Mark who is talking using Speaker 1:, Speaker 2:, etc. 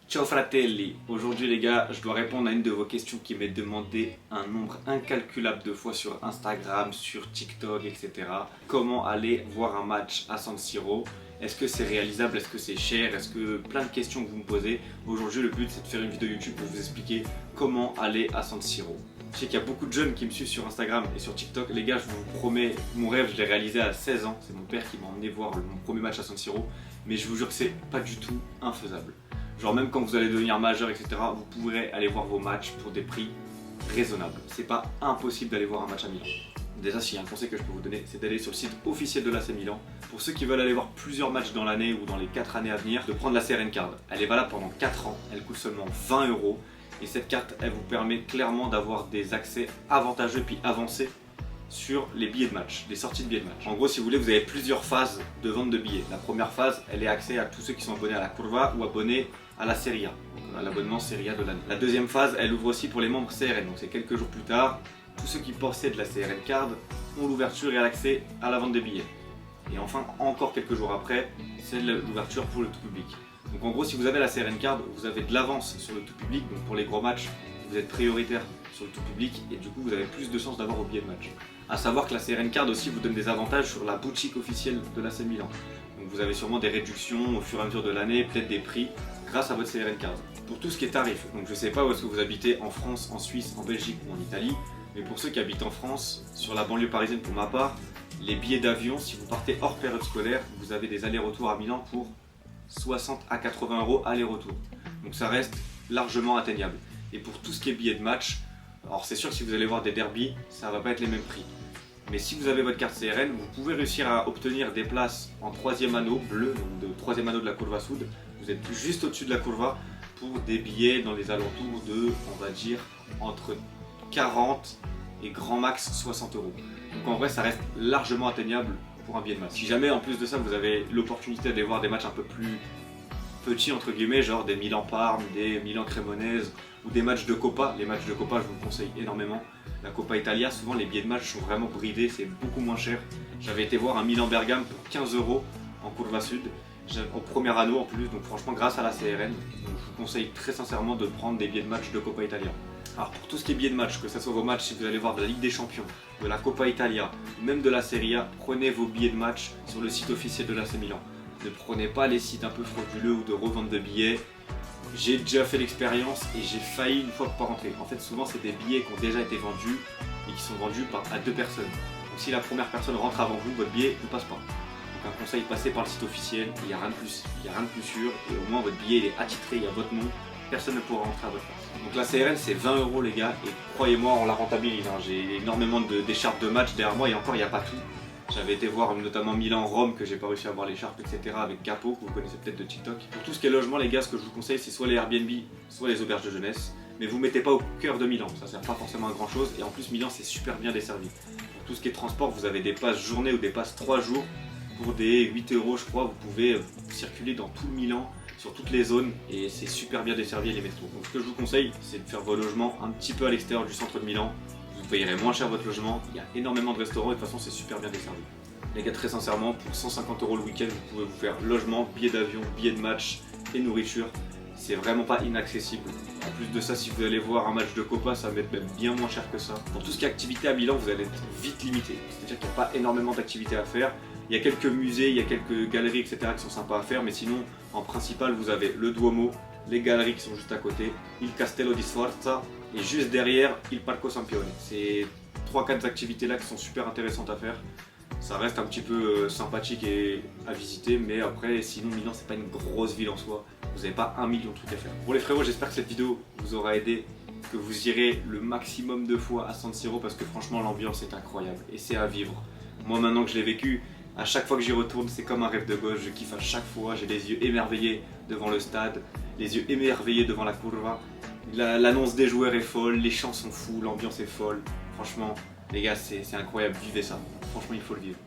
Speaker 1: Ciao fratelli, aujourd'hui les gars, je dois répondre à une de vos questions qui m'est demandée un nombre incalculable de fois sur Instagram, sur TikTok, etc. Comment aller voir un match à San Siro? Est-ce que c'est réalisable? Est-ce que c'est cher? Est-ce que plein de questions que vous me posez. Aujourd'hui le but c'est de faire une vidéo YouTube pour vous expliquer comment aller à San Siro. Je sais qu'il y a beaucoup de jeunes qui me suivent sur Instagram et sur TikTok. Les gars, je vous promets, mon rêve, je l'ai réalisé à 16 ans. C'est mon père qui m'a emmené voir mon premier match à San Siro. Mais je vous jure que c'est pas du tout infaisable. Genre même quand vous allez devenir majeur, etc., vous pourrez aller voir vos matchs pour des prix raisonnables. C'est pas impossible d'aller voir un match à Milan. Déjà, s'il y a un conseil que je peux vous donner, c'est d'aller sur le site officiel de l'AC Milan. Pour ceux qui veulent aller voir plusieurs matchs dans l'année ou dans les 4 années à venir, de prendre la CRN Card. Elle est valable pendant 4 ans, elle coûte seulement 20 €. Et cette carte, elle vous permet clairement d'avoir des accès avantageux puis avancés sur les billets de match, les sorties de billets de match. En gros, si vous voulez, vous avez plusieurs phases de vente de billets. La première phase, elle est accès à tous ceux qui sont abonnés à la Curva ou abonnés à la Serie A, donc à l'abonnement Serie A de l'année. La deuxième phase, elle ouvre aussi pour les membres CRN, donc c'est quelques jours plus tard. Tous ceux qui possèdent la CRN Card ont l'ouverture et l'accès à la vente des billets. Et enfin, encore quelques jours après, c'est l'ouverture pour le tout public. Donc en gros, si vous avez la CRN Card, vous avez de l'avance sur le tout public, donc pour les gros matchs, vous êtes prioritaire sur le tout public et du coup vous avez plus de chances d'avoir vos billets de match. A savoir que la CRN Card aussi vous donne des avantages sur la boutique officielle de l'AC Milan. Donc vous avez sûrement des réductions au fur et à mesure de l'année, peut-être des prix grâce à votre CRN Card. Pour tout ce qui est tarif, donc je ne sais pas où est-ce que vous habitez, en France, en Suisse, en Belgique ou en Italie, mais pour ceux qui habitent en France, sur la banlieue parisienne pour ma part, les billets d'avion, si vous partez hors période scolaire, vous avez des allers-retours à Milan pour 60 à 80 € aller-retour. Donc ça reste largement atteignable. Et pour tout ce qui est billets de match, alors c'est sûr que si vous allez voir des derbies, ça va pas être les mêmes prix. Mais si vous avez votre carte CRN, vous pouvez réussir à obtenir des places en 3e anneau bleu, donc de 3e anneau de la Curva Sud. Vous êtes juste au-dessus de la Curva pour des billets dans les alentours de, on va dire, entre 40 et grand max 60 €. Donc en vrai, ça reste largement atteignable pour un billet de match. Si jamais en plus de ça, vous avez l'opportunité d'aller voir des matchs un peu plus petits entre guillemets, genre des Milan-Parme, des Milan-Cremonese ou des matchs de Coppa. Les matchs de Coppa, je vous le conseille énormément. La Coppa Italia, souvent les billets de match sont vraiment bridés, c'est beaucoup moins cher. J'avais été voir un Milan-Bergame pour 15 € en Curva Sud, au premier anneau en plus, donc franchement grâce à la CRN, donc je vous conseille très sincèrement de prendre des billets de match de Coppa Italia. Alors pour tout ce qui est billets de match, que ce soit vos matchs si vous allez voir de la Ligue des Champions, de la Coppa Italia, ou même de la Serie A, prenez vos billets de match sur le site officiel de l'AC Milan. Ne prenez pas les sites un peu frauduleux ou de revente de billets. J'ai déjà fait l'expérience et j'ai failli une fois pas rentrer. En fait, souvent c'est des billets qui ont déjà été vendus et qui sont vendus à 2 personnes. Donc si la première personne rentre avant vous, votre billet ne passe pas. Donc un conseil, passez par le site officiel, il n'y a rien de plus, sûr et au moins votre billet il est attitré, il y a votre nom, personne ne pourra rentrer à votre place. Donc la CRN c'est 20 € les gars et croyez-moi on la rentabilise. J'ai énormément d'écharpes de match derrière moi et encore il n'y a pas tout. J'avais été voir notamment Milan-Rome que j'ai pas réussi à avoir l'écharpe, etc. avec Capo, que vous connaissez peut-être de TikTok. Pour tout ce qui est logement, les gars, ce que je vous conseille, c'est soit les Airbnb, soit les auberges de jeunesse. Mais vous mettez pas au cœur de Milan, ça sert pas forcément à grand chose. Et en plus, Milan, c'est super bien desservi. Pour tout ce qui est transport, vous avez des passes journée ou des passes 3 jours. Pour des 8 € je crois, vous pouvez circuler dans tout le Milan, sur toutes les zones. Et c'est super bien desservi les métros. Donc ce que je vous conseille, c'est de faire vos logements un petit peu à l'extérieur du centre de Milan. Vous payerez moins cher votre logement, il y a énormément de restaurants et de toute façon c'est super bien desservi. Les gars, très sincèrement, pour 150 € le week-end, vous pouvez vous faire logement, billet d'avion, billet de match et nourriture. C'est vraiment pas inaccessible. En plus de ça, si vous allez voir un match de Coppa, ça va être même bien moins cher que ça. Pour tout ce qui est activité à Milan, vous allez être vite limité. C'est-à-dire qu'il n'y a pas énormément d'activités à faire. Il y a quelques musées, il y a quelques galeries, etc. qui sont sympas à faire, mais sinon, en principal, vous avez le Duomo, les galeries qui sont juste à côté, il Castello di Sforza et juste derrière, il Parco Sampione. C'est 3-4 activités là qui sont super intéressantes à faire. Ça reste un petit peu sympathique et à visiter, mais après, sinon Milan c'est pas une grosse ville en soi. Vous n'avez pas 1 million de trucs à faire. Bon les frérots, j'espère que cette vidéo vous aura aidé, que vous irez le maximum de fois à San Siro parce que franchement l'ambiance est incroyable et c'est à vivre. Moi maintenant que je l'ai vécu, à chaque fois que j'y retourne, c'est comme un rêve de gosse, je kiffe à chaque fois, j'ai les yeux émerveillés devant le stade, les yeux émerveillés devant la Curva. L'annonce des joueurs est folle, les chants sont fous, l'ambiance est folle. Franchement, les gars, c'est incroyable, vivez ça. Franchement, il faut le vivre.